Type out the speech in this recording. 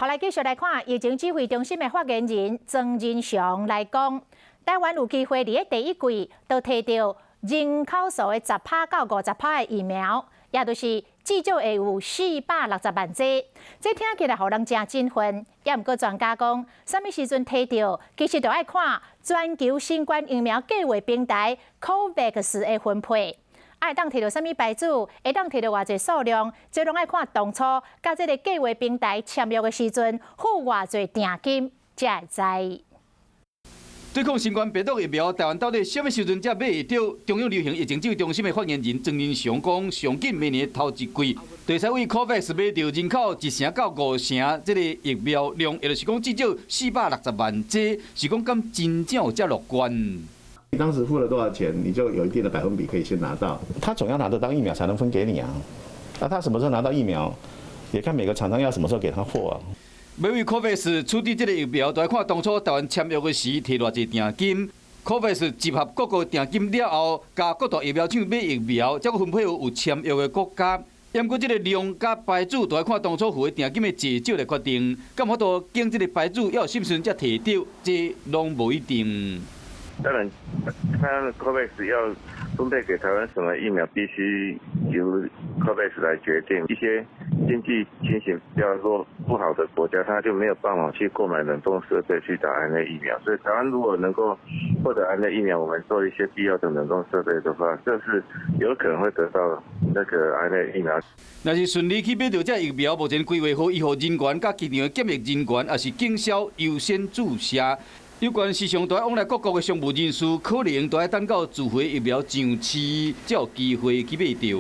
后来继续来看疫情指挥中心的发言人曾仁祥来讲，台湾有机会伫第一季都摕到人口数的10%到50%的疫苗，也就是至少会有460万剂。这听起来互人真振奋。也毋过专家讲，什么时阵摕到，其实就要看全球新冠疫苗计划平台 COVAX 的分配。会当摕到什么牌子，会当摕到偌济数量，这拢爱看当初甲这个计划平台签约的时阵付偌济定金，才会知。对抗新冠病毒疫苗，台湾到底什么时阵才买会到？中央流行疫情指挥中心的发言人曾仁祥讲，上紧明年头一季，就使为 COVAX 买到人口1成到5成这个疫苗量，也就是讲至少460万剂，是讲敢真正有这乐观？你当时付了多少钱，你就有一定的百分比可以先拿到。他总要拿得到疫苗才能分给你啊。那他什么时候拿到疫苗，也看每个厂商要什么时候给他货啊。要为 COVAX 处理这个疫苗，就要看当初台湾签约的时摕偌济定金。COVAX 集合各个定金了后，加各大疫苗厂买疫苗，才佫分配有签约的国家。不过这个量甲牌子，就要看当初付的定金的多少来决定。敢有法度经这个牌子要有什么时阵才摕到，这拢无一定。当然，看 COVAX 要分配给台湾什么疫苗，必须由 COVAX 来决定。一些经济情形比较弱不好的国家，他就没有办法去购买冷冻设备去打安内疫苗。所以台湾如果能够获得安内疫苗，我们做一些必要的冷冻设备的话，这是有可能会得到那个安内疫苗。若是顺利去买到这疫苗，目前规划好医护人员、甲机场的检疫人员，也是经销优先注射。有关市场都要往来各国的商务人士，可能都要等到自费疫苗上市，才有机会去买到。